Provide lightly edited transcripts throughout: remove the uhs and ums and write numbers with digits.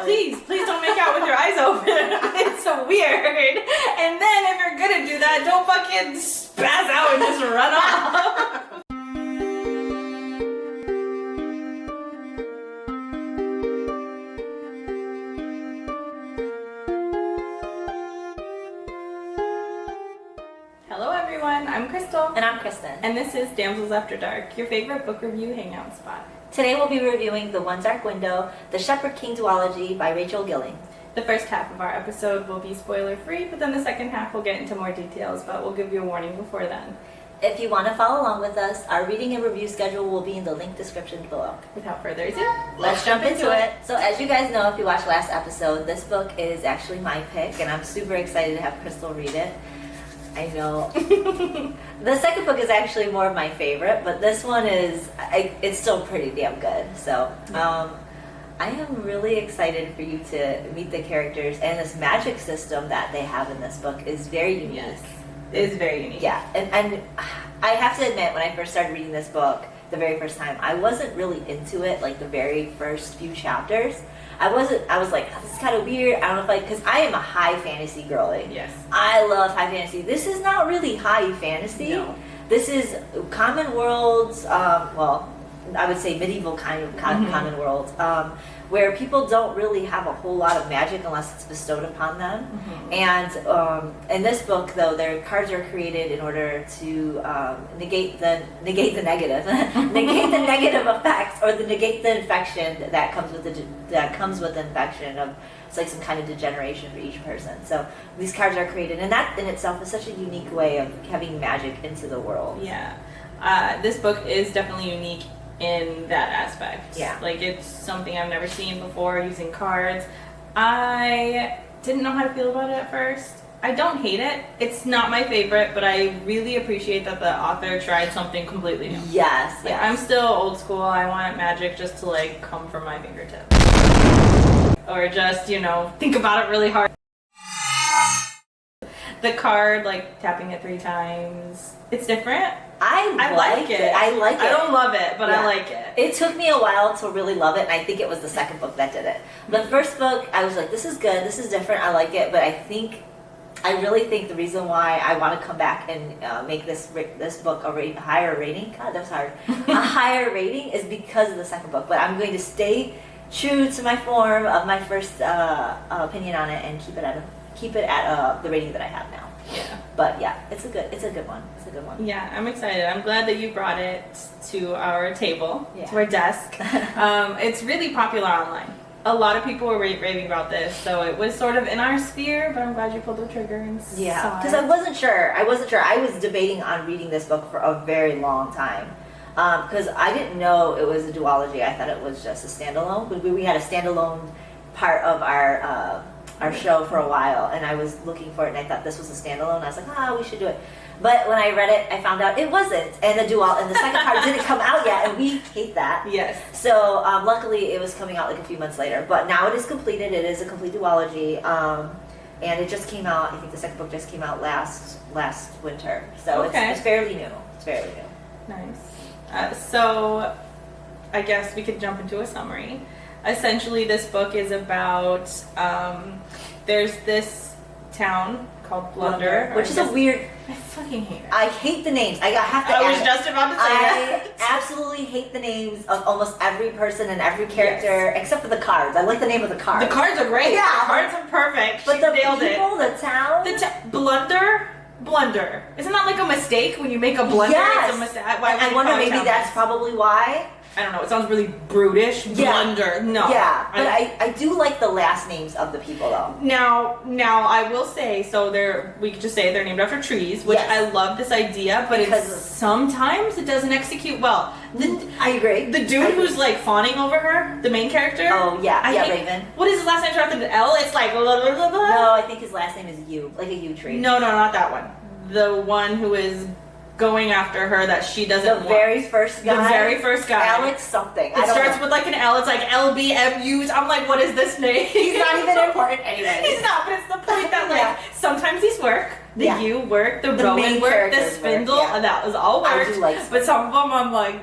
Please don't make out with your eyes open. It's so weird. And then if you're gonna do that, don't fucking spaz out and just run off. Hello everyone, I'm Crystal. And I'm Kristen. And this is Damsels After Dark, your favorite book review hangout spot. Today we'll be reviewing The One Dark Window, The Shepherd King Duology by Rachel Gillig. The first half of our episode will be spoiler free, but then the second half will get into more details, but we'll give you a warning before then. If you want to follow along with us, our reading and review schedule will be in the link description below. Without further ado, let's jump into it. So as you guys know, if you watched last episode, this book is actually my pick, and I'm super excited to have Crystal read it. I know. The second book is actually more of my favorite, but this one is, it's still pretty damn good. So I am really excited for you to meet the characters, and this magic system that they have in this book is very unique. Yes, it is very unique. Yeah, and I have to admit, when I first started reading this book, the very first time, I wasn't really into it, like the very first few chapters. I was like, oh, this is kind of weird. I don't know if because I am a high fantasy girly. Yes. I love high fantasy. This is not really high fantasy. No. This is common worlds, well, I would say medieval kind of common worlds, where people don't really have a whole lot of magic unless it's bestowed upon them. And in this book, though, their cards are created in order to negate the negative, negate the negative effects, or negate the infection that comes with the infection of. It's like some kind of degeneration for each person. So these cards are created, and that in itself is such a unique way of having magic into the world. Yeah, this book is definitely unique in that aspect. Yeah. Like, it's something I've never seen before, using cards. I didn't know how to feel about it at first. I don't hate it. It's not my favorite, but I really appreciate that the author tried something completely new. Yes, Like, yes. I'm still old school. I want magic just to, like, come from my fingertips. Or just, you know, think about it really hard. The card, like, tapping it 3 times. It's different. I like it. I like it. I don't love it, but Yeah. I like it. It took me a while to really love it, and I think it was the second book that did it. The first book, I was like, this is good, this is different, I like it, but I really think the reason why I want to come back and make this book a higher rating, God, that was hard, a higher rating is because of the second book, but I'm going to stay true to my form of my first opinion on it and keep it at the rating that I have now. Yeah. But yeah, it's a good one. It's a good one. Yeah, I'm excited. I'm glad that you brought it to our table, to our desk. It's really popular online. A lot of people were raving about this, so it was sort of in our sphere, but I'm glad you pulled the trigger and saw because it. I wasn't sure. I was debating on reading this book for a very long time. Because I didn't know it was a duology. I thought it was just a standalone. We had a standalone part of our show for a while, and I was looking for it, and I thought this was a standalone. I was like, we should do it. But when I read it, I found out it wasn't, and the second part didn't come out yet, and we hate that. Yes. So luckily, it was coming out like a few months later. But now it is completed. It is a complete duology, and it just came out. I think the second book just came out last winter. So it's fairly new. It's fairly new. Nice. So I guess we could jump into a summary. Essentially, this book is about there's this town called Blunder, which is a weird. I fucking hate it. I hate the names. I have to. I was just about to say that. I absolutely hate the names of almost every person and every character, except for the cards. I like the name of the cards. The cards are great. Yeah. The cards are perfect. But She the nailed people, it. the town. Blunder. Isn't that like a mistake when you make a blunder? Yes. It's a mistake. I wonder maybe that's probably why. I don't know. It sounds really brutish. Yeah. Blunder. No. Yeah, but I do like the last names of the people though. Now I will say, so we could just say they're named after trees, which I love this idea, but sometimes it doesn't execute well. I agree. The dude who's like fawning over her, the main character. Oh yeah, Raven. What is his last name? Starts with an L. It's like blah, blah, blah, blah. No, I think his last name is Yew, like a yew tree. No, not that one. The one who is going after her that she doesn't want. The very first guy. Alex something. It starts with like an L. It's like LBMU. I'm like, what is this name? He's not even important anyway. He's not, but it's the point that like sometimes these work. The U work, the Roman work, the spindle, and that was all worked. I do like but some of them I'm like,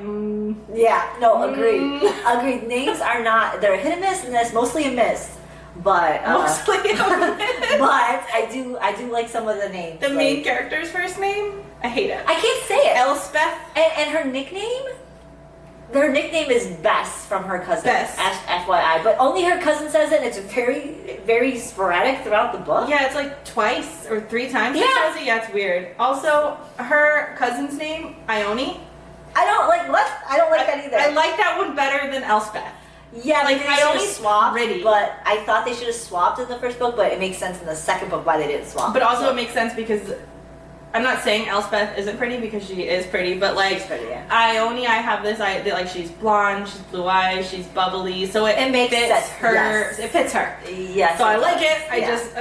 Yeah, no, agreed. Agreed. Names are not, they're hit and miss, and that's mostly a miss. but Mostly. but I do like some of the names. The main character's first name? I hate it. I can't say it. Elspeth. And her nickname? Her nickname is Bess from her cousin. Bess. FYI. But only her cousin says it, and it's very, very sporadic throughout the book. Yeah, it's like twice or 3 times. Yeah. She says it. Yeah, it's weird. Also, her cousin's name, Ione. I don't like that either. I like that one better than Elspeth. Yeah, Like, they only swapped, pretty. but I thought they should have swapped in the first book, but it makes sense in the second book why they didn't swap. But also it makes sense because I'm not saying Elspeth isn't pretty because she is pretty, but like She's pretty, yeah. Ione, I have this idea like she's blonde, she's blue eyes, she's bubbly, so it makes fits sense. her. Yes. It fits her. Yes. So I like it. I Yeah. just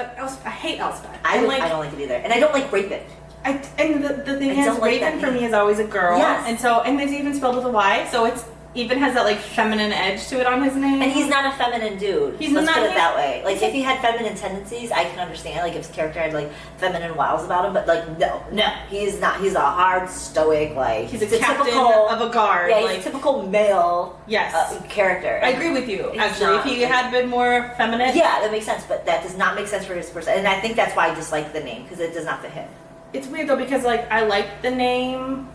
I hate Elspeth. I And, don't like it either, and I don't like Raven. And the thing I is, don't like Raven that for me is always a girl. Yes. And it's even spelled with a Y, so it's even has that like feminine edge to it on his name. And he's not a feminine dude. He's Let's not- put it that way. Like if he had feminine tendencies, I can understand. Like if his character had like feminine wiles about him, but like no, he's not. He's a hard stoic like. He's a captain typical, of a guard. Yeah, like, he's a typical male. Yes. Character. I agree with you. He's Actually, if not- he had been more feminine, Yeah, that makes sense, but that does not make sense for his person. And I think that's why I dislike the name because it does not fit him. it's weird though because like I like the name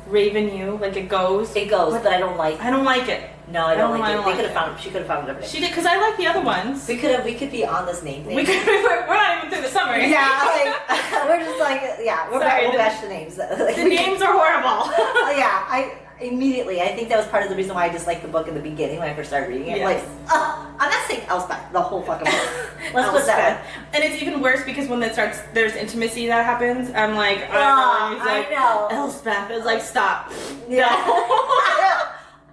Raven U, like it goes. It goes, but I don't like. I don't like it. No, I don't like it. like They could have found. She could have found it. She did because I like the other ones. We could be on this name thing. We're not even through the summary. Yeah, like we're just like we'll bash the names. The names are horrible. Yeah, I think that was part of the reason why I disliked the book in the beginning when I first started reading it. Yes. Like, I'm not saying Elspeth the whole fucking book. Let's put that way. And it's even worse because when it starts, there's intimacy that happens. I'm like, I know. Elspeth is like, stop. Yeah.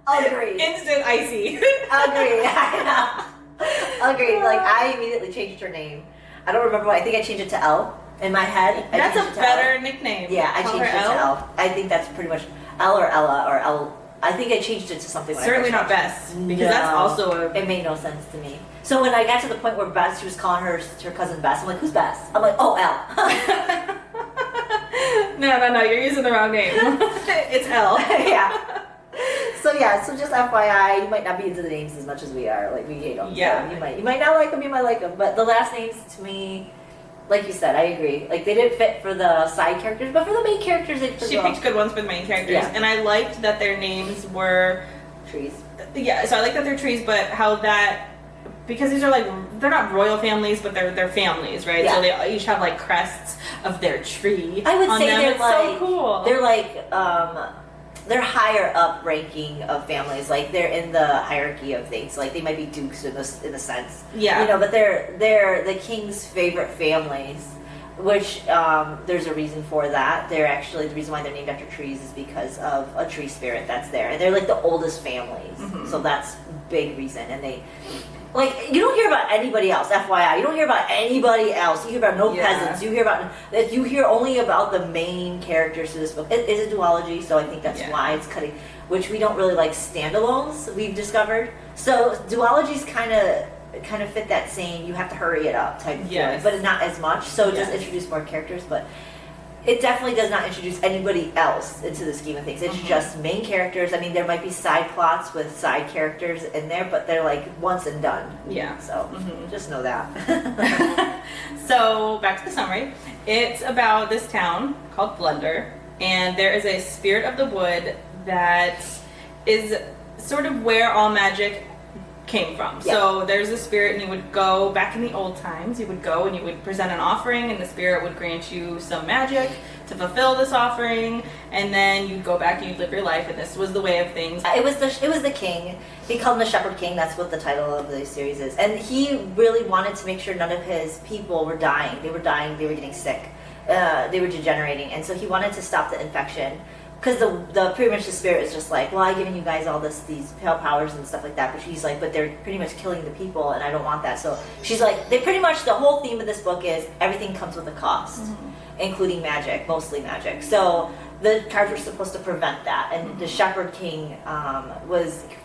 No. Agreed. Instant icy. Agreed. I know. Agreed. Like I immediately changed her name. I don't remember why. I think I changed it to L in my head. That's a better nickname. Yeah, I Call changed her it to L. I think that's pretty much L or Ella or L. I think I changed it to something like Certainly not Bess, because that's also a... It made no sense to me. So when I got to the point where Bess, she was calling her cousin Bess, I'm like, who's Bess? I'm like, oh, L. No, you're using the wrong name. It's L. Yeah. So just FYI, you might not be into the names as much as we are. Like we hate them. Yeah. So you might not like them. You might like them. But the last names, to me, like you said, I agree. Like they didn't fit for the side characters, but for the main characters, they fit She well. picked good ones for the main characters, Yeah. and I liked that their names were Trees. Yeah, so I like that they're trees, but how that because these are like they're not royal families, but they're families, right? Yeah. So they each have like crests of their tree. I would on say them. they're It's like so cool. They're like they're higher up ranking of families. Like they're in the hierarchy of things. Like they might be dukes in a sense. Yeah. You know, but they're the king's favorite families. Which there's a reason for that. They're actually the reason why they're named after trees is because of a tree spirit that's there, and they're like the oldest families. Mm-hmm. So that's big reason. And they like you don't hear about anybody else. FYI, you don't hear about anybody else. You hear about no peasants. You hear only about the main characters to this book. It is a duology, so I think that's why it's cutting. Which we don't really like standalones. We've discovered. So duologies kind of fit that same you have to hurry it up type of feeling, but not as much. So just introduce more characters, but it definitely does not introduce anybody else into the scheme of things. It's just main characters. I mean, there might be side plots with side characters in there, but they're like once and done. Yeah. So just know that. So back to the summary. It's about this town called Blunder, and there is a spirit of the wood that is sort of where all magic came from. Yeah. So there's a spirit, and you would go back in the old times. You would go and you would present an offering, and the spirit would grant you some magic to fulfill this offering, and then you'd go back and you'd live your life. And this was the way of things. It was the king. He called him the Shepherd King. That's what the title of the series is. And he really wanted to make sure none of his people were dying. They were dying. They were getting sick. They were degenerating, and so he wanted to stop the infection. Because the pretty much the spirit is just like, well, I've given you guys all these powers and stuff like that, but she's like, but they're pretty much killing the people, and I don't want that. So she's like, they pretty much the whole theme of this book is everything comes with a cost, including magic, mostly magic. So the cards were supposed to prevent that, and the Shepherd King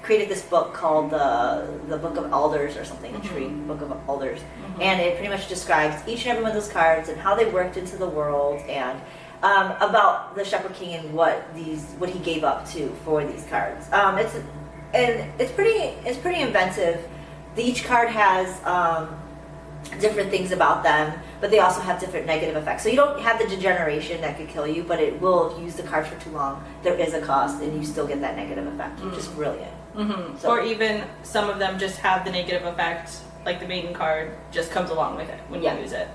created this book called the Book of Elders or something, a tree Book of Elders, and it pretty much describes each and every one of those cards and how they worked into the world and. About the Shepherd King and what he gave up to for these cards. It's pretty inventive. each card has different things about them, but they also have different negative effects. So you don't have the degeneration that could kill you, but it will, if you use the cards for too long, there is a cost, and you still get that negative effect, which is brilliant. So, or even some of them just have the negative effect, like the maiden card just comes along with it when you use it.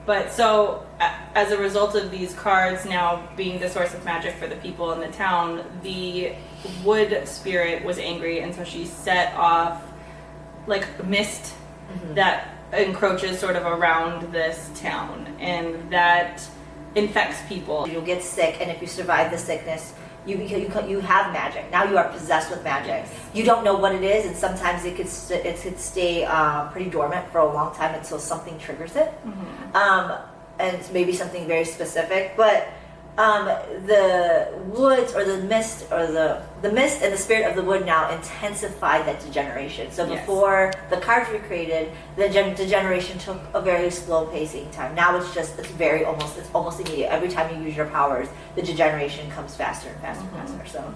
But so, as a result of these cards now being the source of magic for the people in the town, the wood spirit was angry, and so she set off like mist that encroaches sort of around this town, and that infects people. You'll get sick, and if you survive the sickness, you have magic. Now you are possessed with magic. You don't know what it is, and sometimes it could stay pretty dormant for a long time until something triggers it. And it's maybe something very specific, but the woods or the mist and the spirit of the wood now intensified that degeneration. So before the cards were created, the degeneration took a very slow pacing time. Now it's almost immediate. Every time you use your powers, the degeneration comes faster and faster and faster. So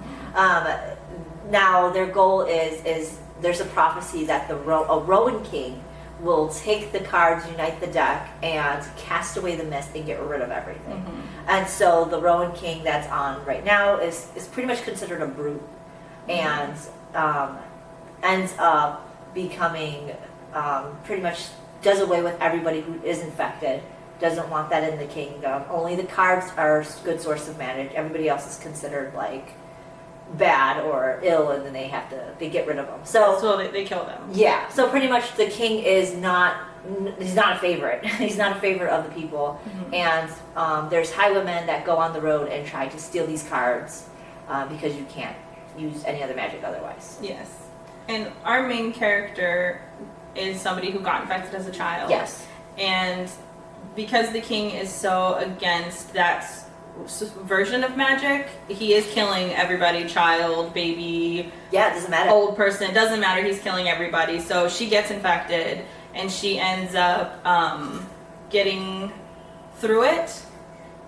now their goal is there's a prophecy that a Rowan King will take the cards, unite the deck, and cast away the mist and get rid of everything. And so the Rowan King that's on right now is pretty much considered a brute, and ends up becoming pretty much does away with everybody who is infected. Doesn't want that in the kingdom. Only the cards are a good source of magic. Everybody else is considered like bad or ill, and then they get rid of them. So they kill them. Yeah. So pretty much the king is not a favorite. He's not a favorite of the people. And there's highwaymen that go on the road and try to steal these cards because you can't use any other magic otherwise. Yes. And our main character is somebody who got infected as a child. Yes. And because the king is so against that version of magic, he is killing everybody, child, baby, it doesn't matter, old person, doesn't matter, he's killing everybody. So she gets infected, and she ends up getting through it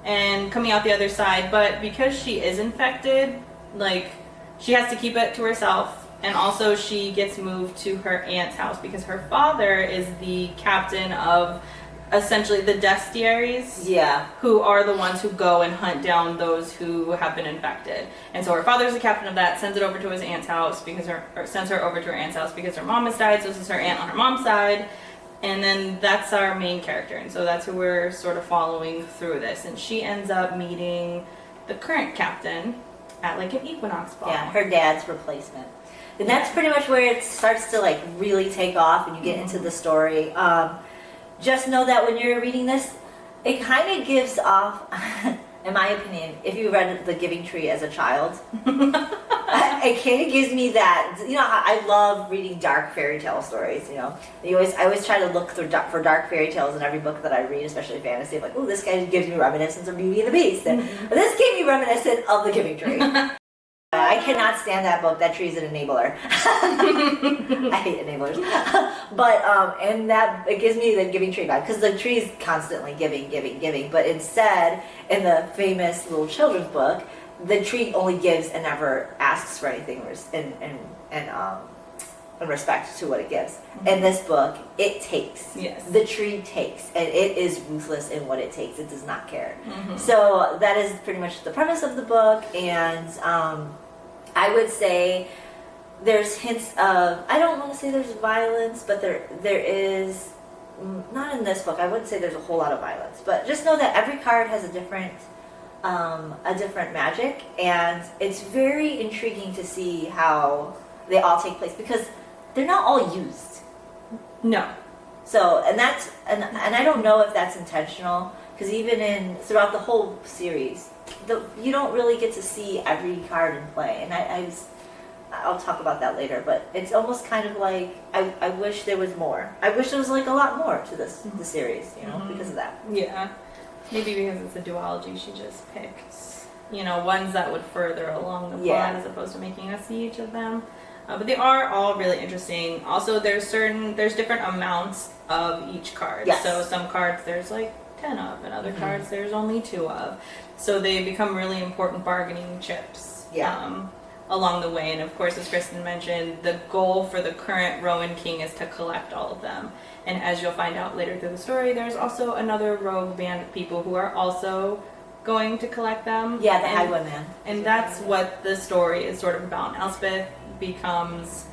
and coming out the other side. But because she is infected, like, she has to keep it to herself, and also she gets moved to her aunt's house because her father is the captain of essentially the Destiaries, who are the ones who go and hunt down those who have been infected. And so her father's the captain of that, sends it over to his aunt's house sends her over to her aunt's house because her mom has died, so this is her aunt on her mom's side. And then that's our main character, and so that's who we're sort of following through this. And she ends up meeting the current captain at like an equinox ball. Yeah, her dad's replacement. And that's pretty much where it starts to like really take off and you get into the story. Just know that when you're reading this, it kind of gives off, in my opinion, if you read The Giving Tree as a child, it kind of gives me that, I love reading dark fairy tale stories, I always try to look for dark fairy tales in every book that I read, especially fantasy. I'm like, oh, this guy gives me reminiscence of Beauty and the Beast. But this gave me reminiscent of The Giving Tree. I cannot stand that book. That tree is an enabler. I hate enablers. But and that it gives me the Giving Tree vibe because the tree is constantly giving. But instead, in the famous little children's book, the tree only gives and never asks for anything in respect to what it gives. In this book, it takes. Yes. The tree takes, and it is ruthless in what it takes. It does not care. So that is pretty much the premise of the book, and I would say there's hints of, I don't want to say there's violence, but there is, not in this book, I wouldn't say there's a whole lot of violence, but just know that every card has a different magic, and it's very intriguing to see how they all take place because they're not all used. No. So, and I don't know if that's intentional, because even throughout the whole series, you don't really get to see every card in play, and I'll talk about that later, but it's almost kind of like, I wish there was more. I wish there was like a lot more to the series, because of that. Yeah. Maybe because it's a duology, she just picks, ones that would further along the plot as opposed to making us see each of them. But they are all really interesting. Also, there's different amounts of each card. Yes. So some cards there's like 10 of, and other cards there's only 2 of. So they become really important bargaining chips. Yeah. along the way. And of course, as Kristen mentioned, the goal for the current Rowan King is to collect all of them. And as you'll find out later through the story, there's also another rogue band of people who are also going to collect them. Yeah, the Highwayman. And that's what the story is sort of about. Elspeth becomes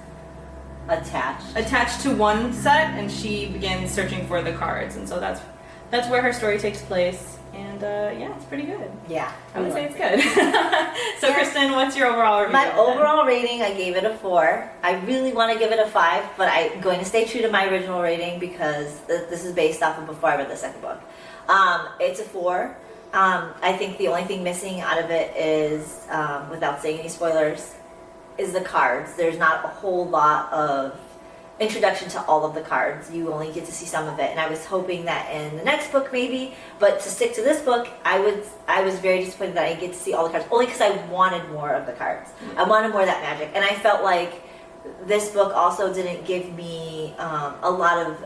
attached to one set, and she begins searching for the cards. And so that's where her story takes place. And yeah, it's pretty good. Yeah. I would say it's good. So Kristen, what's your overall review? My overall rating, I gave it a 4. I really want to give it a 5, but I'm going to stay true to my original rating because this is based off of before I read the second book. It's a 4. I think the only thing missing out of it is, without saying any spoilers, is the cards. There's not a whole lot of introduction to all of the cards. You only get to see some of it, and I was hoping that in the next book maybe, but to stick to this book, I was very disappointed that I didn't get to see all the cards, only because I wanted more of the cards. I wanted more of that magic, and I felt like this book also didn't give me a lot of,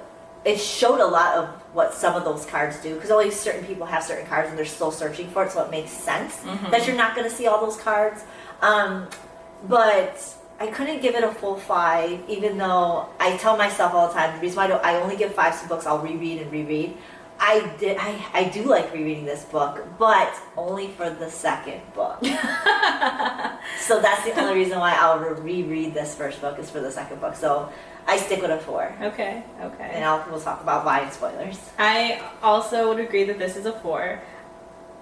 it showed a lot of what some of those cards do, because only certain people have certain cards and they're still searching for it, so it makes sense that you're not going to see all those cards. But I couldn't give it a full 5, even though I tell myself all the time, the reason why I only give 5 to books I'll reread and reread. I do like rereading this book, but only for the second book. So that's the only reason why I'll reread this first book is for the second book. So I stick with a 4. Okay. And we'll talk about why and spoilers. I also would agree that this is a 4.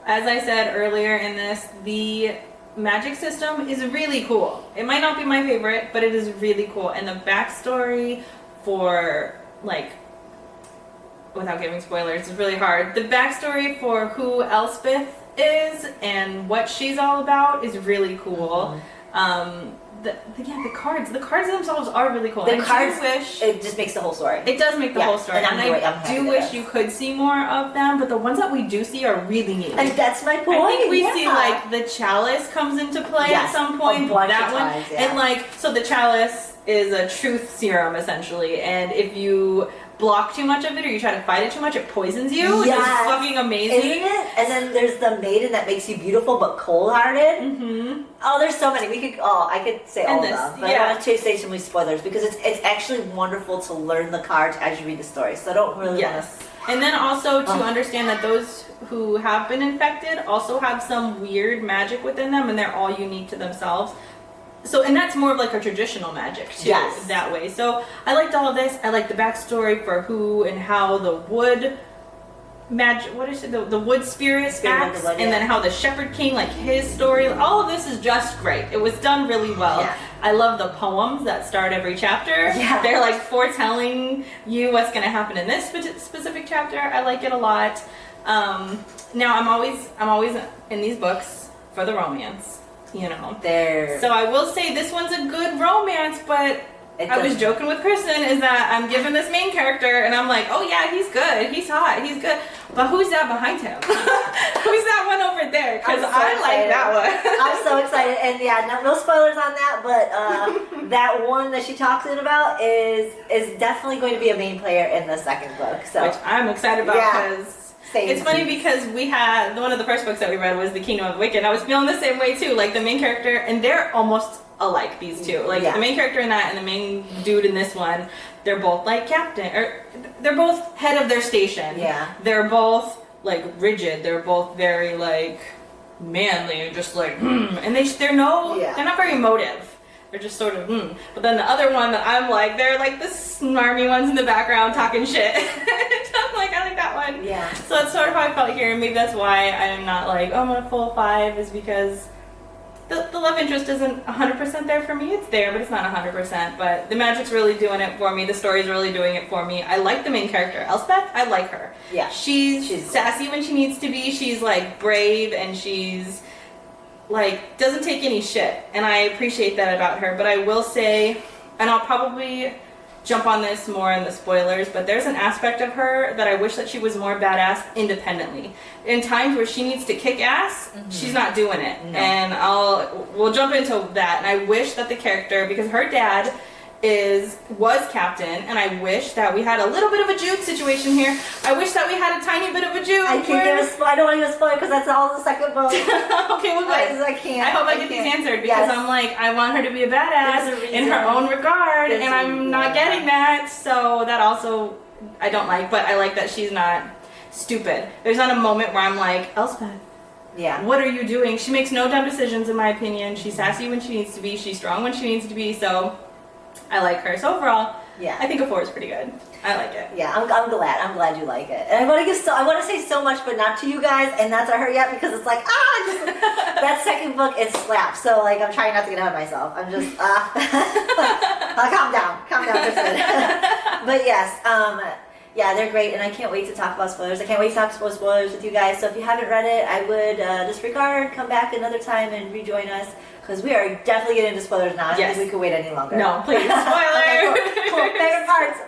As I said earlier in this, the magic system is really cool. It might not be my favorite, but it is really cool. And the backstory for, like, without giving spoilers, is really hard. The backstory for who Elspeth is and what she's all about is really cool. The cards themselves are really cool. The cards, it just makes the whole story. It does make the whole story. And I do wish you could see more of them, but the ones that we do see are really neat. And that's my point. I think we see, like, the chalice comes into play at some point. That one. Times, yeah. And, like, so the chalice is a truth serum, essentially. And if you block too much of it or you try to fight it too much, it poisons you, which is fucking amazing. Isn't it? And then there's the maiden that makes you beautiful but cold-hearted. Oh, there's so many. I could say all of them, but I don't want to say too many spoilers because it's actually wonderful to learn the cards as you read the story. So I don't really want to. And then also to understand that those who have been infected also have some weird magic within them, and they're all unique to themselves. So, and that's more of like a traditional magic too, that way. So I liked all of this. I liked the backstory for who and how the wood magic, what is it, the wood spirit acts, and then how the Shepherd King, like his story. All of this is just great. It was done really well. Yeah. I love the poems that start every chapter. Yeah. They're like foretelling you what's going to happen in this specific chapter. I like it a lot. Now I'm always in these books for the romance. You know, so I will say this one's a good romance, but I was joking with Kristen is that I'm giving this main character and I'm like, oh yeah, he's good, he's hot, he's good, but who's that behind him? Who's that one over there? Because I like that one. I'm so excited, and no spoilers on that, but that one that she talks about is definitely going to be a main player in the second book. So which I'm excited about because. It's funny because we had, one of the first books that we read was The Kingdom of the Wicked. I was feeling the same way too, like the main character, and they're almost alike, these two. Like the main character in that and the main dude in this one, they're both like they're both head of their station. Yeah. They're both like rigid, they're both very like manly, just like, and they're not very emotive. They're just sort of, But then the other one that I'm like, they're like the smarmy ones in the background talking shit. I'm like, I like that one. Yeah. So that's sort of how I felt here, and maybe that's why I'm not like, I'm a full 5, is because the love interest isn't 100% there for me. It's there, but it's not 100%. But the magic's really doing it for me. The story's really doing it for me. I like the main character, Elspeth. I like her. Yeah. She's sassy when she needs to be. She's like brave, and she's like doesn't take any shit, and I appreciate that about her. But I will say, and I'll probably jump on this more in the spoilers, but there's an aspect of her that I wish that she was more badass independently. In times where she needs to kick ass, she's not doing it. No. And we'll jump into that. And I wish that the character, because her dad was captain, and I wish that we had a little bit of a Jude situation here. I wish that we had a tiny bit of a Jude. I don't want to give a spoiler because that's all the second book. Okay, well, good. I can't. I hope I get these answered because I'm like, I want her to be a badass in her own regard, and I'm not getting that. So that also I don't like, but I like that she's not stupid. There's not a moment where I'm like, Elspeth, yeah, what are you doing? She makes no dumb decisions, in my opinion. She's sassy when she needs to be. She's strong when she needs to be. So I like her. So overall, yeah, I think a 4 is pretty good. I like it. Yeah, I'm glad you like it. And I want to say so much, but not to you guys, and not to her yet, because it's like that second book, it slaps. So like, I'm trying not to get ahead of myself. I'm just calm down, Kristen. But yes, yeah, they're great, and I can't wait to talk about spoilers. I can't wait to talk about spoilers with you guys. So if you haven't read it, I would disregard, come back another time, and rejoin us. Because we are definitely getting into spoilers now. I don't think we could wait any longer. No, please. Spoiler! Okay, cool.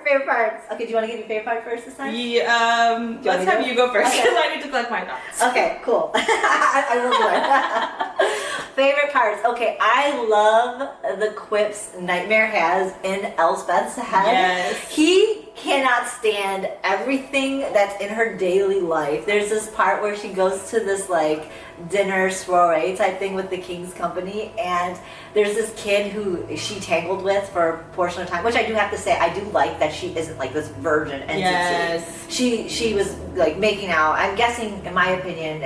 Favorite parts. Okay, do you want to give your favorite part first this time? Yeah, let's have you go first, because I need to collect my thoughts. Okay, cool. I will do it. Favorite parts. Okay, I love the quips Nightmare has in Elspeth's head. Yes. He cannot stand everything that's in her daily life. There's this part where she goes to this like dinner soiree type thing with the King's Company, and there's this kid who she tangled with for a portion of time, which I do have to say, I do like that she isn't like this virgin entity. Yes. She was like making out, I'm guessing, in my opinion,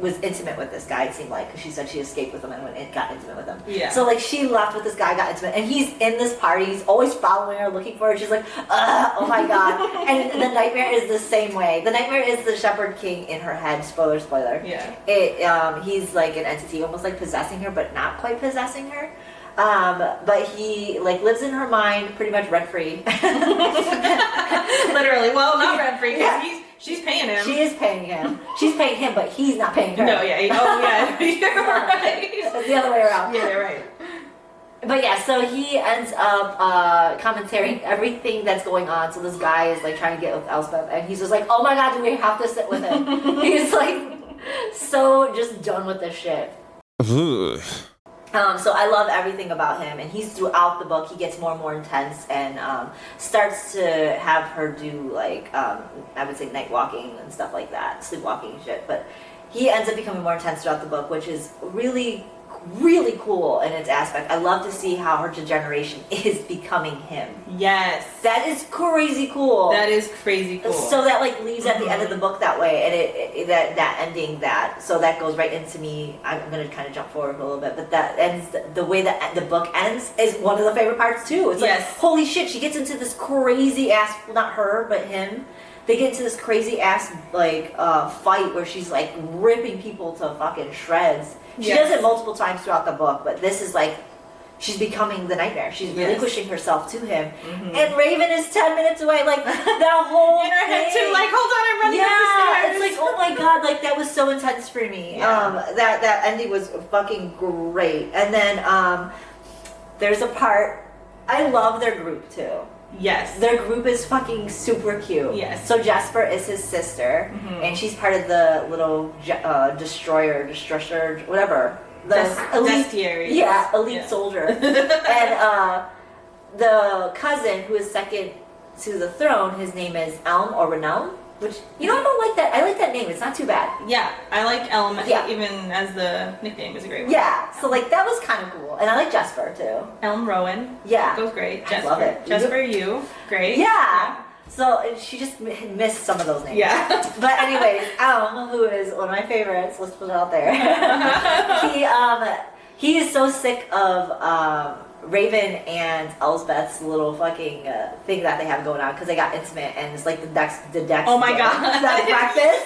was intimate with this guy, it seemed like, because she said she escaped with him and got intimate with him. Yeah. So like she left with this guy, got intimate, and he's in this party, he's always following her, looking for her, she's like, oh my god. And the Nightmare is the same way. The Nightmare is the Shepherd King in her head, spoiler. Yeah. He's like an entity, almost like possessing her, but not quite possessing her. But he like lives in her mind pretty much rent free. Literally, well, not rent free because she's paying him. She is paying him. She's paying him, but he's not paying her. No, yeah, you're right. It's the other way around. Yeah, you're right. But yeah, so he ends up commentating everything that's going on. So this guy is like trying to get with Elspeth, and he's just like, oh my god, do we have to sit with him? He's like so just done with this shit. So I love everything about him, and he's throughout the book, he gets more and more intense, and starts to have her do like, I would say night walking and stuff like that, sleepwalking and shit, but he ends up becoming more intense throughout the book, which is really cool in its aspect. I love to see how her degeneration is becoming him. Yes. That is crazy cool. That is crazy cool. So that like leaves at the end of the book that way, and that ending so that goes right into me. I'm gonna kind of jump forward a little bit, but that ends the way that the book ends is one of the favorite parts too. It's like, holy shit, she gets into this crazy ass, not her, but him. They get into this crazy ass like fight where she's like ripping people to fucking shreds. She does it multiple times throughout the book, but this is like, she's becoming the Nightmare. She's relinquishing herself to him. Mm-hmm. And Raven is 10 minutes away, like, that whole in her head too, like, hold on, I'm running up the stairs. It's like, oh my god, like, that was so intense for me. Yeah. That ending was fucking great. And then, there's a part, I love their group, too. Yes. Their group is fucking super cute. Yes. So Jasper is his sister, and she's part of the little destroyer, whatever. The elite soldier. And the cousin who is second to the throne, his name is Elm or Renelm. Which, I don't like that. I like that name. It's not too bad. Yeah, I like Elm, even as the nickname is a great one. Yeah, so like that was kind of cool. And I like Jesper too. Elm Rowan. Yeah. That goes great. Jesper. I love it. Jesper, you. Great. Yeah. So she just missed some of those names. Yeah. But anyways, Elm, who is one of my favorites, let's put it out there. He is so sick of Raven and Elspeth's little fucking thing that they have going on because they got intimate, and it's like the Dex. Oh my god, that breakfast.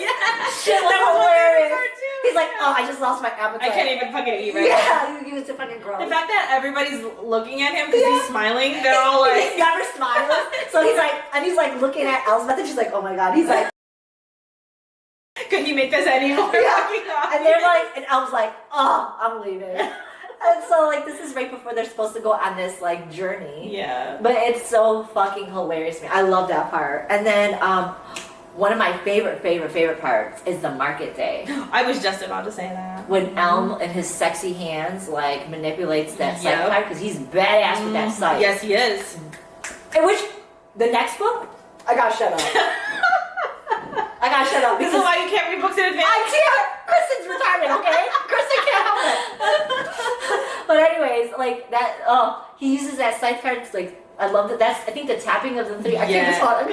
Shit was hilarious. He's like, oh, I just lost my appetite. I can't even fucking eat right now. Yeah, it's fucking gross. The fact that everybody's looking at him because he's smiling, they're all like, he never smiles. So he's like looking at Elspeth, and she's like, oh my god. He's like, couldn't you make this anymore? Yeah. And they're like, and Elm's like, oh, I'm leaving. And so, like, this is right before they're supposed to go on this, like, journey. Yeah. But it's so fucking hilarious to me. I love that part. And then, one of my favorite parts is the market day. I was just about to say that. When Elm in his sexy hands like manipulates that scythe card, because he's badass with that scythe. Yes, he is. In which the next book, I gotta shut up. I gotta shut up. This is why you can't read books in advance. I can't. Kristen's retirement, okay? Kristen can't help it. But anyways, like that. Oh, he uses that scythe card. It's like I love that. That's I think the tapping of the three. I can't talk.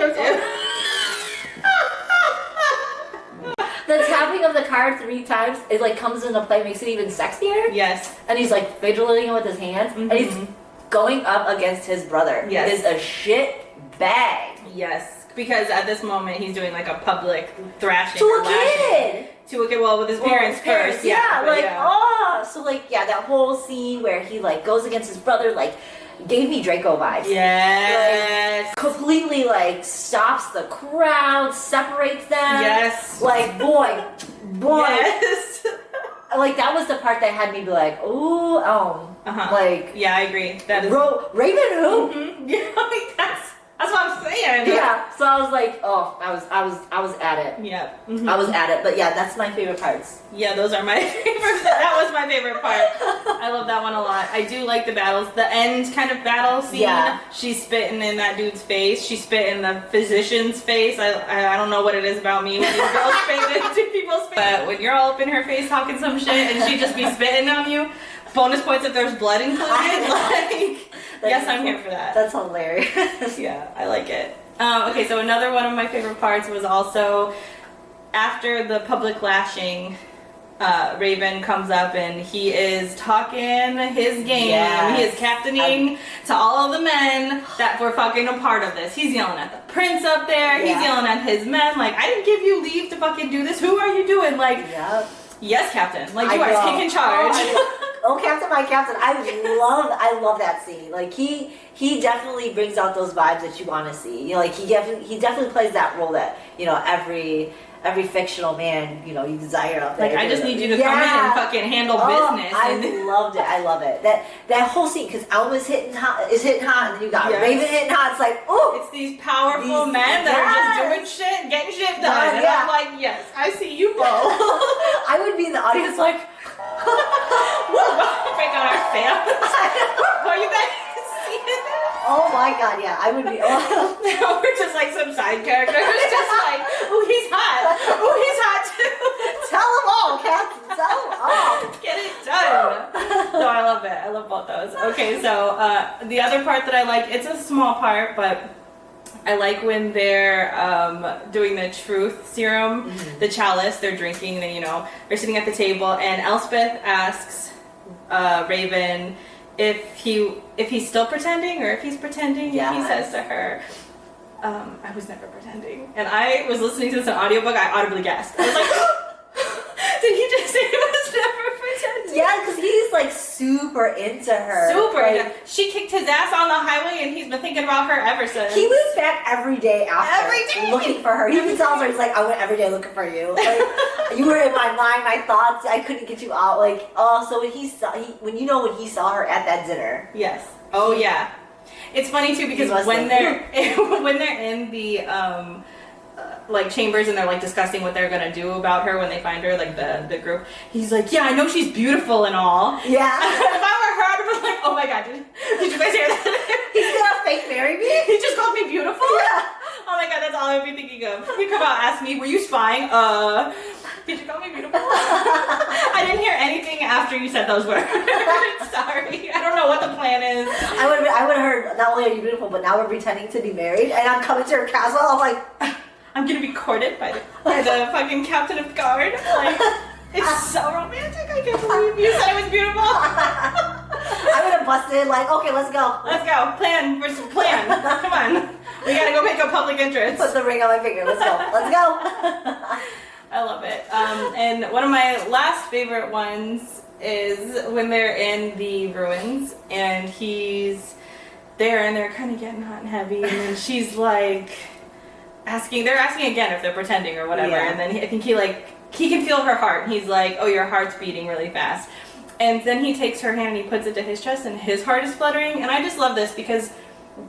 The tapping of the card 3 times, it like comes into play, makes it even sexier. Yes. And he's like fidgeting with his hands, and he's going up against his brother. Yes. It is a shit bag. Yes. Because at this moment he's doing like a public thrashing. To a kid! To a kid, well, with his parents first. Yeah, so like, that whole scene where he like goes against his brother, like, gave me Draco vibes. Yes. Like, completely like stops the crowd, separates them. Yes. Like, boy. Yes. Like, that was the part that had me be like, ooh, like. Yeah, I agree. That is. Raven who? Mm-hmm. Yeah, like that's what I'm saying. Yeah. So I was like, oh, I was at it. Yeah. Mm-hmm. I was at it. But yeah, that's my favorite parts. Yeah, those are my favorite. That was my favorite part. I love that one a lot. I do like the battles. The end kind of battle scene. Yeah. She's spitting in that dude's face. She spit in the physician's face. I don't know what it is about me when these girls spit into people's face. But when you're all up in her face talking some shit and she just be spitting on you, bonus points if there's blood included. Like, yes, I'm here for that. That's hilarious. Yeah, I like it. Okay, so another one of my favorite parts was also after the public lashing. Raven comes up and he is talking his game. Yes. He is captaining to all of the men that were fucking a part of this. He's yelling at the prince up there. Yeah. He's yelling at his men. Like, I didn't give you leave to fucking do this. Who are you doing? Like, yes, Captain. Like, you are taking charge. Oh, Captain, my Captain. I love that scene. Like, he definitely brings out those vibes that you want to see. You know, like, he definitely plays that role that, you know, every fictional man, you know, you desire out there. Like, I just need you to come in and fucking handle business. I loved it. I love it. That whole scene, because Elma's hitting hot, and then you got Raven hitting hot. It's like, oh, it's these powerful men that are just doing shit, getting shit done. And I'm like, yes, I see you both. I would be in the audience like, break out our fans. Are you guys seeing it? Oh my god, yeah, I would be. We're just like some side characters, just like, oh, he's hot. Oh, he's hot too. Tell them all, Captain. Tell them all. Get it done. So I love it. I love both those. Okay, so the other part that I like, it's a small part, but I like when they're doing the truth serum, the chalice, they're drinking, and, you know, they're sitting at the table, and Elspeth asks Raven if he's still pretending or if he's pretending. Yes. He says to her, I was never pretending. And I was listening to this in an audiobook, I audibly gasped. I was like, did he just say he was never pretending? Yeah, because he's like super into her. Super. Like, she kicked his ass on the highway and he's been thinking about her ever since. He was back every day after. Every day. Looking for her. He even tells her, he's like, I went every day looking for you. Like, you were in my mind, my thoughts, I couldn't get you out. Like, oh, so when he saw her at that dinner. Yes. Oh yeah. It's funny too because when they're in the like chambers and they're like discussing what they're gonna do about her when they find her, like the group, he's like, yeah, I know she's beautiful and all. Yeah. If I were her, I'd be like, oh my god, did you guys hear that? He's gonna fake marry me? He just called me beautiful? Yeah. Oh my god, that's all I would be thinking of. He come out, ask me, were you spying? Did you call me beautiful? I didn't hear anything after you said those words. Sorry. I don't know what the plan is. I would have heard, not only are you beautiful, but now we're pretending to be married, and I'm coming to her castle. I'm like, I'm gonna be courted by the fucking captain of guard. Like, it's so romantic. I can't believe you said it was beautiful. I would have busted like, okay, let's go. Let's go. Plan versus plan. Come on. We gotta go make a public entrance. Put the ring on my finger. Let's go. Let's go. I love it. And one of my last favorite ones is when they're in the ruins and he's there and they're kind of getting hot and heavy, and then she's like they're asking again if they're pretending or whatever, and then I think he can feel her heart. He's like, oh, your heart's beating really fast. And then he takes her hand and he puts it to his chest and his heart is fluttering. And I just love this because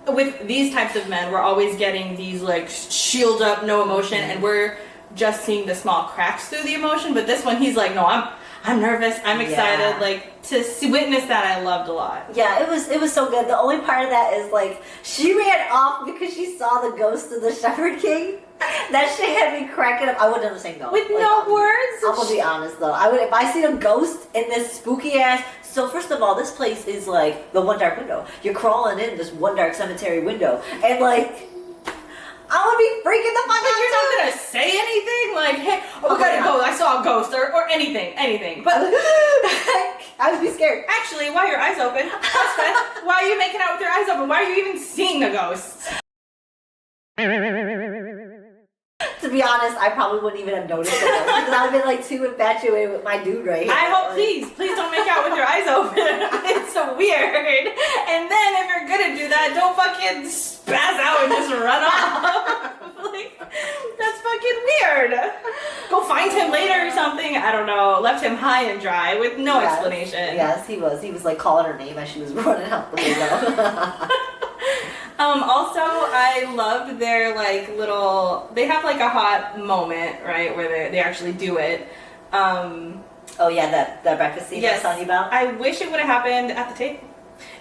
with these types of men, we're always getting these like shield up, no emotion, and we're just seeing the small cracks through the emotion. But this one, he's like, no, I'm nervous, I'm excited. Like to witness that, I loved a lot. Yeah, it was so good. The only part of that is like she ran off because she saw the ghost of the Shepherd King. That shit had me cracking up. I wouldn't understand ghost. With like, no words? I'm gonna be honest though. I would, if I see a ghost in this spooky ass. So first of all, this place is like the one dark window. You're crawling in this one dark cemetery window, and like I would be freaking the fuck out. You're not gonna say anything like, "Hey, oh, we gotta go. I saw a ghost," or anything. But I would be scared. Actually, why are your eyes open? Why are you making out with your eyes open? Why are you even seeing a ghost? To be honest, I probably wouldn't even have noticed it because I've been like too infatuated with my dude right here. I hope, please don't make out with your eyes open. It's so weird. And then if you're gonna do that, don't fucking spaz out and just run off. Like, that's fucking weird. Go find him later or something. I don't know. Left him high and dry with no explanation. Yes, he was. He was like calling her name as she was running out the window. Also, I loved their like little. They have like a hot moment, right, where they actually do it. Oh yeah, that breakfast scene I was telling you about. I wish it would have happened at the table.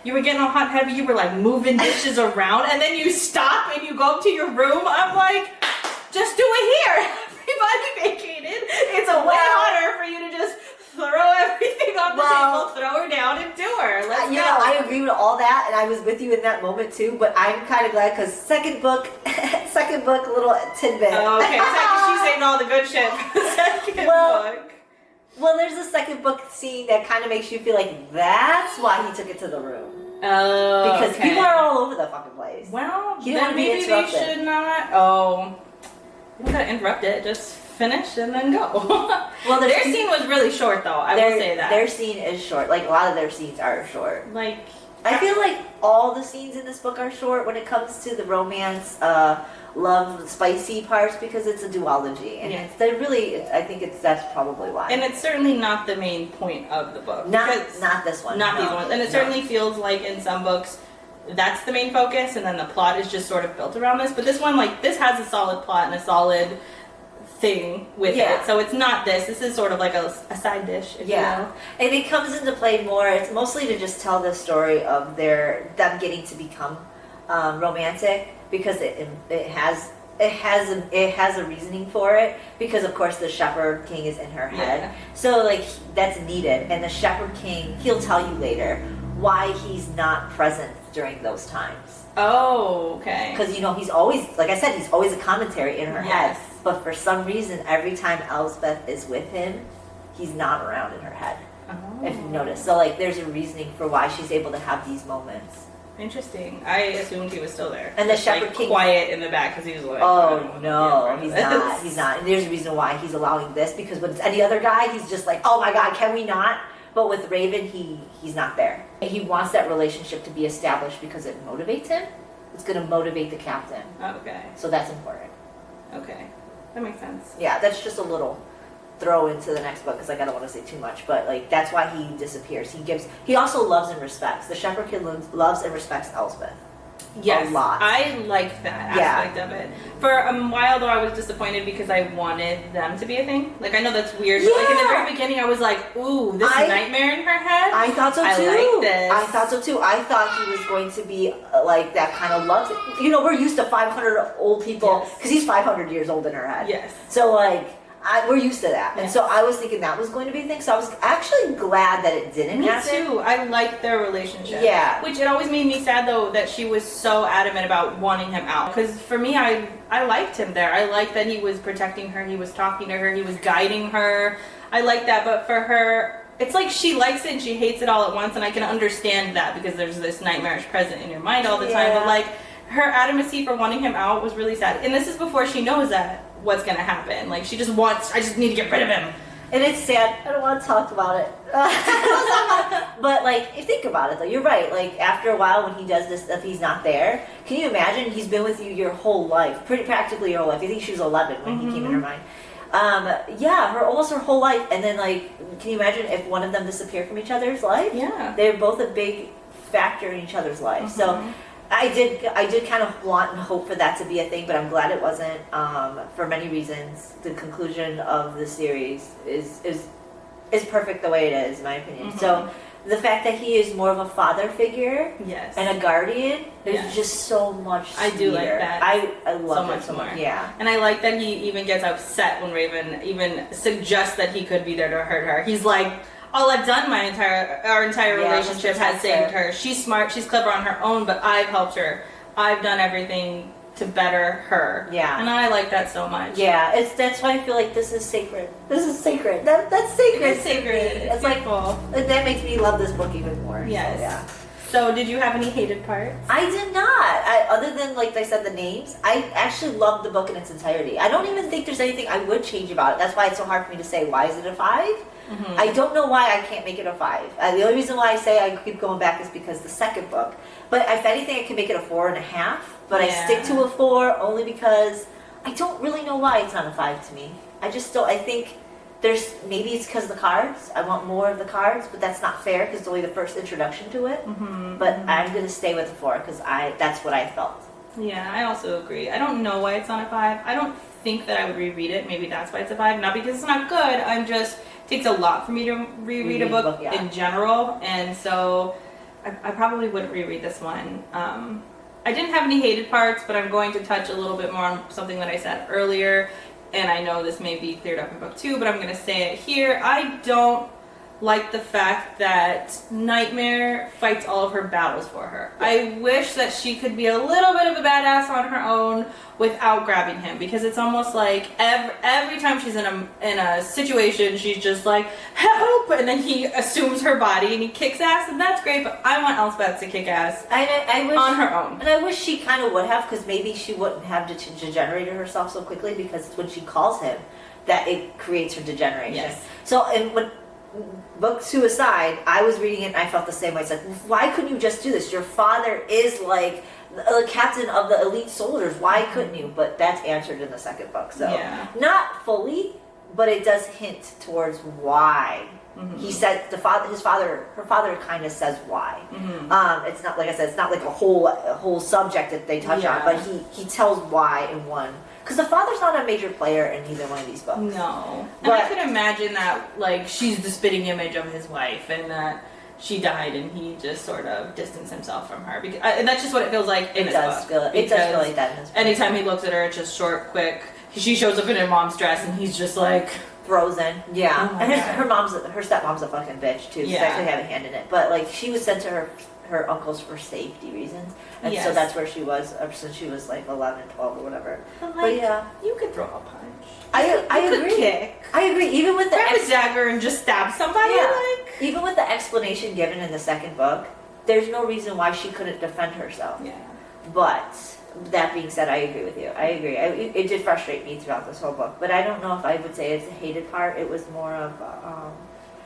You were getting all hot and heavy. You were like moving dishes around, and then you stop and you go up to your room. I'm like, just do it here. Everybody vacated. It's a way harder for you to just throw everything on the table, throw her down, and do her. Let's go. I agree with all that, and I was with you in that moment too. But I'm kind of glad because second book, little tidbit. Oh, okay, she saved all the good shit for the second book. Well, there's a second book scene that kind of makes you feel like that's why he took it to the room. Oh, because people are all over the fucking place. Well, then maybe they should not. Oh, you don't gotta interrupt it. Just finish and then go. Well, their scene was really short, though. I will say that their scene is short. Like a lot of their scenes are short. Like I feel like all the scenes in this book are short when it comes to the romance, love, spicy parts because it's a duology, and they really. I think that's probably why. And it's certainly not the main point of the book. Not this one. Not these ones. And it certainly feels like in some books that's the main focus, and then the plot is just sort of built around this. But this one, like, this has a solid plot and a solid thing with it. So it's not this. This is sort of like a side dish, if you will. And it comes into play more. It's mostly to just tell the story of them getting to become romantic because it has a reasoning for it because of course the Shepherd King is in her head. So like that's needed, and the Shepherd King, he'll tell you later why he's not present during those times. Oh, okay. Because he's always, like I said, he's always a commentary in her head. But for some reason, every time Elsbeth is with him, he's not around in her head. Oh. If you notice. So like there's a reasoning for why she's able to have these moments. Interesting. I assumed he was still there. And the Shepherd King, quiet in the back because he was like, oh no, he's not. He's not. And there's a reason why he's allowing this, because when it's any other guy, he's just like, oh my god, can we not? But with Raven, he's not there. And he wants that relationship to be established because it motivates him. It's going to motivate the captain. Okay. So that's important. Okay. That makes sense. Yeah, that's just a little throw into the next book because I don't want to say too much, but like that's why he disappears. He also loves and respects. The Shepherd Kid loves and respects Elsbeth. Yes, a lot. I liked that aspect of it. For a while though, I was disappointed because I wanted them to be a thing. Like I know that's weird, but like in the very beginning, I was like, "Ooh, this nightmare in her head." I thought so too. I like this. I thought so too. I thought he was going to be like that kind of love. We're used to 500 old people because he's 500 years old in her head. Yes. So like. We're used to that. And so I was thinking that was going to be a thing. So I was actually glad that it didn't happen. Me too. I liked their relationship. Yeah. Which it always made me sad though that she was so adamant about wanting him out. Because for me, I liked him there. I liked that he was protecting her. He was talking to her. He was guiding her. I liked that. But for her, it's like she likes it and she hates it all at once. And I can understand that because there's this nightmarish present in your mind all the time. But like her adamancy for wanting him out was really sad. And this is before she knows that. What's gonna happen? Like she just wants. I just need to get rid of him. And it's sad. I don't want to talk about it. But like, if you think about it, though, you're right. Like after a while, when he does this stuff, he's not there. Can you imagine? He's been with you your whole life, practically your whole life. I think she was 11 when he came in her mind. Almost her whole life. And then like, can you imagine if one of them disappeared from each other's life? Yeah, they're both a big factor in each other's life. So. I did kind of want and hope for that to be a thing, but I'm glad it wasn't. For many reasons, the conclusion of the series is perfect the way it is, in my opinion. Mm-hmm. So the fact that he is more of a father figure, yes, and a guardian, is just so much sweeter. I do like that. I love it so much. Yeah, and I like that he even gets upset when Raven even suggests that he could be there to hurt her. He's like, all I've done our entire relationship has saved her. She's smart, she's clever on her own, but I've helped her. I've done everything to better her. Yeah. And I like that so much. Yeah, that's why I feel like this is sacred. This is sacred. That's sacred. It's sacred. It's like, that makes me love this book even more. Yes. So, yeah. So did you have any hated parts? I did not. Other than, like I said, the names, I actually loved the book in its entirety. I don't even think there's anything I would change about it. That's why it's so hard for me to say, why is it a 5? Mm-hmm. I don't know why I can't make it a 5. The only reason why I say I keep going back is because the second book. But if anything, I can make it a 4.5. But I stick to a 4 only because I don't really know why it's not a 5 to me. I just don't. I think maybe it's because of the cards. I want more of the cards, but that's not fair because it's only the first introduction to it. Mm-hmm. But I'm going to stay with the 4 because that's what I felt. Yeah, I also agree. I don't know why it's not a 5. I don't think that I would reread it. Maybe that's why it's a 5. Not because it's not good. It takes a lot for me to reread a book in general, and so I probably wouldn't reread this one. I didn't have any hated parts, but I'm going to touch a little bit more on something that I said earlier, and I know this may be cleared up in book 2, but I'm going to say it here. I don't like the fact that Nightmare fights all of her battles for her. Yeah. I wish that she could be a little bit of a badass on her own without grabbing him, because it's almost like every time she's in a situation, she's just like, help, and then he assumes her body and he kicks ass, and that's great, but I want Elspeth to kick ass I wish, on her own. And I wish she kind of would have, because maybe she wouldn't have degenerated herself so quickly, because it's when she calls him that it creates her degeneration. Yes. So, and when book 2 aside, I was reading it and I felt the same way. It's like, why couldn't you just do this? Your father is like the captain of the elite soldiers. Why couldn't you? But that's answered in the second book. So not fully, but it does hint towards why. Mm-hmm. He said her father kind of says why. Mm-hmm. It's not, like I said, it's not like a whole subject that they touch on, but he tells why in one. Because the father's not a major player in either one of these books. No. And I could imagine that, like, she's the spitting image of his wife, and that she died and he just sort of distanced himself from her. Because, and that's just what it feels like in this book. It does feel like that in this book. Anytime he looks at her, it's just short, quick. She shows up in her mom's dress, and he's just like... frozen. Yeah. Oh, and her stepmom's a fucking bitch, too. So she actually had a hand in it. But, like, she was sent to her uncles for safety reasons. And so that's where she was since she was like 11, 12 or whatever. But yeah, you could throw a punch. I agree. Kick. I agree. Even with grab a dagger and just stab somebody. Yeah. Even with the explanation given in the second book, there's no reason why she couldn't defend herself. Yeah. But that being said, I agree with you. I agree. It did frustrate me throughout this whole book, but I don't know if I would say it's a hated part. It was more of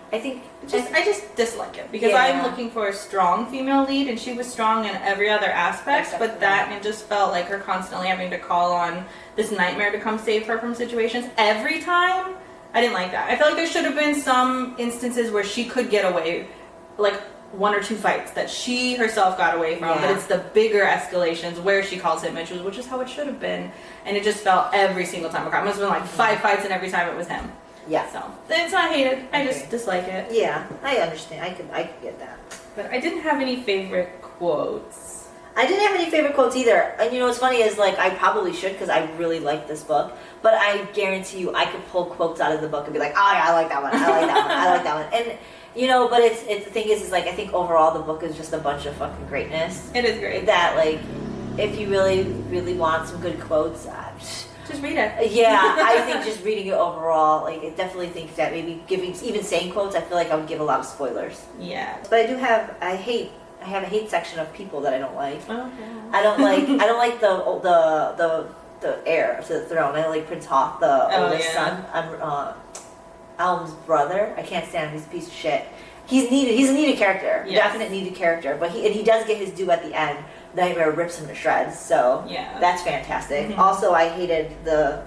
I just dislike it because I'm looking for a strong female lead, and she was strong in every other aspect, but it just felt like her constantly having to call on this Nightmare to come save her from situations every time. I didn't like that. I felt like there should have been some instances where she could get away, like 1 or 2 fights that she herself got away from, but it's the bigger escalations where she calls him, which is how it should have been, and it just felt every single time. It must have been like 5 fights, and every time it was him. Yeah. So it's not hated. I just dislike it. Yeah, I understand. I can get that. But I didn't have any favorite quotes. I didn't have any favorite quotes either. And you know what's funny is, like, I probably should because I really like this book. But I guarantee you, I could pull quotes out of the book and be like, oh yeah, I like that one. I like that one. I like that one. And you know, but it's the thing is like I think overall the book is just a bunch of fucking greatness. It is great. That, like, if you really really want some good quotes. Just read it. Yeah, I think just reading it overall, like, I definitely think that maybe even saying quotes, I feel like I would give a lot of spoilers. Yeah. But I have a hate section of people that I don't like. Oh, yeah. I don't like the heir to the throne. I don't like Prince Hoth, the oldest son. Elm's brother. I can't stand him. He's a piece of shit. He's a needed character. Yes. Definite needed character. But he does get his due at the end. Nightmare rips him to shreds, so that's fantastic. Mm-hmm. Also, I hated the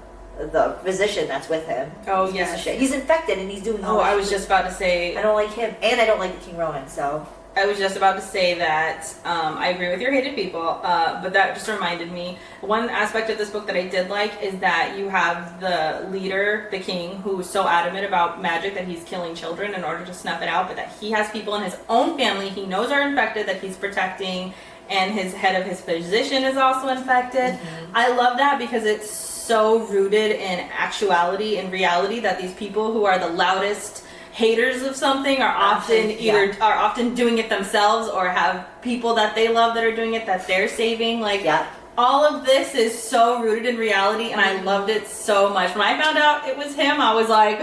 physician that's with him. Oh yeah, he's infected and he's doing. I was just about to say I don't like him, and I don't like the King Rowan. So I was just about to say that I agree with your hated people, but that just reminded me. One aspect of this book that I did like is that you have the leader, the king, who's so adamant about magic that he's killing children in order to snuff it out, but that he has people in his own family he knows are infected that he's protecting, and his head of his physician is also infected. I love that because it's so rooted in actuality and reality that these people who are the loudest haters of something are often doing it themselves, or have people that they love that are doing it that they're saving. Like, all of this is so rooted in reality, and I loved it so much. When I found out it was him, I was like,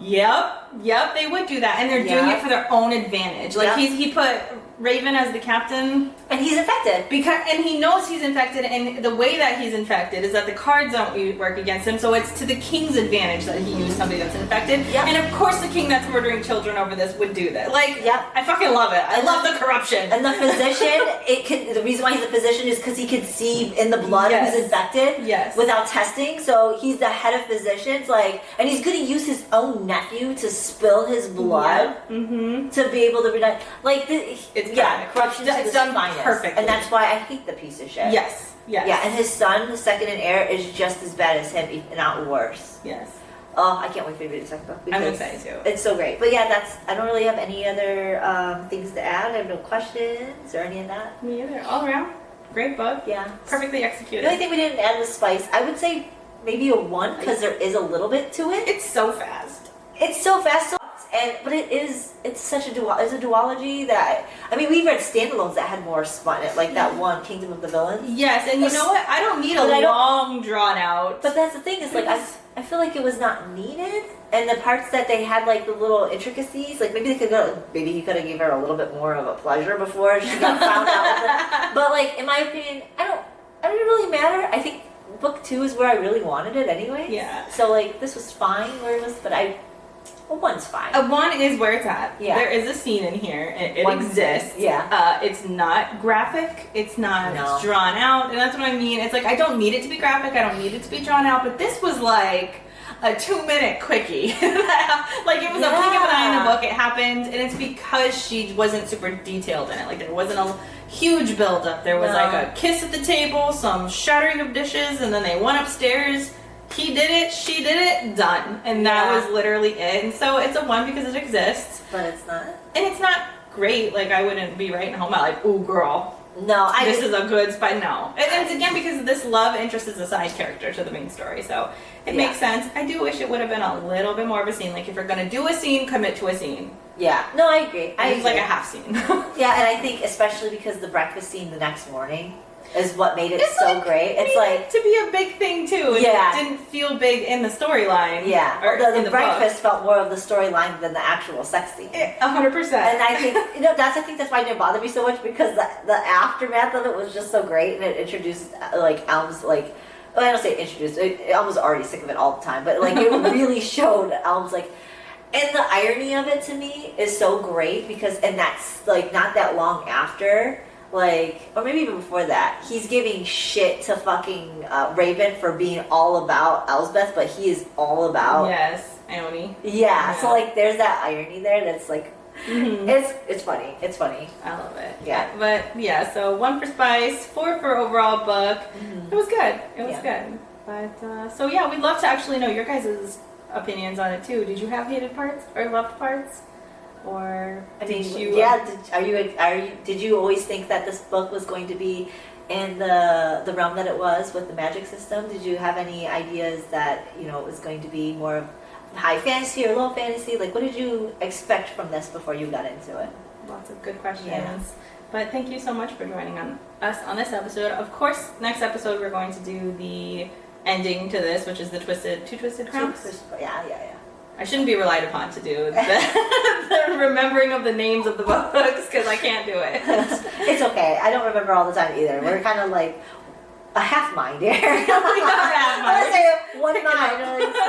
yep, they would do that, and they're doing it for their own advantage. Like, he put Raven as the captain, and he's infected and he knows he's infected, and the way that he's infected is that the cards don't work against him, so it's to the king's advantage that he used somebody that's infected. And of course the king that's murdering children over this would do that. Like, I fucking love it. I love the corruption. And the physician, the reason why he's a physician is because he could see in the blood who's infected without testing, so he's the head of physicians, like, and he's going to use his own nephew to spill his blood to be able to be like, corruption is done perfect, and that's why I hate the piece of shit. Yes. And his son, the second in heir, is just as bad as him, if not worse. Oh, I can't wait for you to read the second book. I'm excited too. It's so great. But I don't really have any other things to add. I have no questions or any of that. Me either. All around, great book. Perfectly executed. The only thing we didn't add was spice. I would say maybe a 1, because there is a little bit to it. It's so fast. But it's such a duology that we've read standalones that had more spun it, like that one Kingdom of the Villains. Yes, and you know what? I don't need a long drawn out. But that's the thing, is like I feel like it was not needed, and the parts that they had, like the little intricacies, like maybe he could have given her a little bit more of a pleasure before she got found out. But like, in my opinion, I don't really matter. I think book 2 is where I really wanted it anyway. So like, this was fine where it was, but a 1's fine. A 1 is where it's at. There is a scene in here. It exists. It's not graphic. It's not drawn out. And that's what I mean. It's like, I don't need it to be graphic. I don't need it to be drawn out. But this was like a 2-minute quickie. Like, it was a blink of an eye in the book. It happened. And it's because she wasn't super detailed in it. Like, there wasn't a huge build-up. There was like a kiss at the table, some shattering of dishes, and then they went upstairs. He did it, she did it, done. And that was literally it. And so it's a 1 because it exists. But it's not. And it's not great. Like, I wouldn't be writing home out like, ooh, girl. No, this is a good spot. No. And it's again because this love interest is a side character to the main story. So it makes sense. I do wish it would have been a little bit more of a scene. Like, if you're going to do a scene, commit to a scene. No, I agree. It's like a half scene. And I think especially because the breakfast scene the next morning is what made it so great. It's like to be a big thing too. And it didn't feel big in the storyline. Or the breakfast felt more of the storyline than the actual sex scene. 100%. And I think I think that's why it didn't bother me so much, because the aftermath of it was just so great, and it introduced like Elm's like. Well, I don't say introduced. Elm was already sick of it all the time, but like it really showed Elm's like. And the irony of it to me is so great because, and that's like not that long after. Like, or maybe even before that, he's giving shit to fucking Raven for being all about Elsbeth, but he is all about Ione. So like, there's that irony there that's like, it's funny. It's funny. I love it. But so 1 for spice, 4 for overall book. It was good. It was good. But we'd love to actually know your guys' opinions on it too. Did you have hated parts or loved parts? Or did you always think that this book was going to be in the realm that it was with the magic system? Did you have any ideas that it was going to be more of high fantasy or low fantasy? Like, what did you expect from this before you got into it? Lots of good questions. But thank you so much for joining us on this episode. Of course, next episode we're going to do the ending to this, which is the Two Twisted Crowns. I shouldn't be relied upon to do the remembering of the names of the books, because I can't do it. It's okay. I don't remember all the time either. We're kind of like a half mind here. We are half mind. I would say 1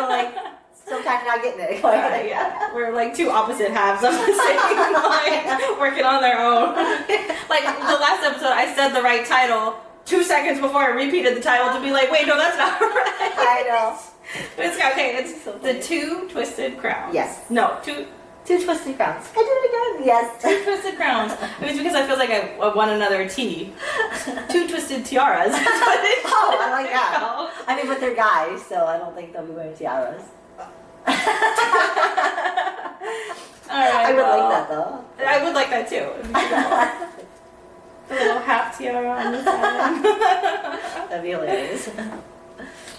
mind. Still kind of not getting it. We're like 2 opposite halves of the same mind, working on their own. Like the last episode, I said the right title 2 seconds before I repeated the title to be like, wait, no, that's not right. I know. But it's okay. It's so the Two Twisted Crowns. Yes. No, 2 twisted crowns. Can I do it again? Yes. 2 twisted crowns. It's because I feel like I won another T. 2 twisted tiaras. Oh, I like that. I mean, but they're guys, so I don't think they'll be wearing tiaras. All right. I would like that though. I would like that too. A little half tiara on the side. That'd be hilarious.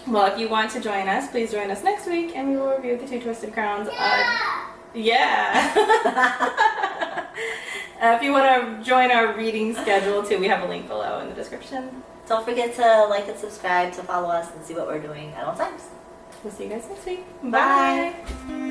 Well, if you want to join us, please join us next week, and we will review the 2 twisted crowns. Yeah. If you want to join our reading schedule too, we have a link below in the description. Don't forget to like and subscribe to follow us and see what we're doing at all times. We'll see you guys next week. Bye. Bye.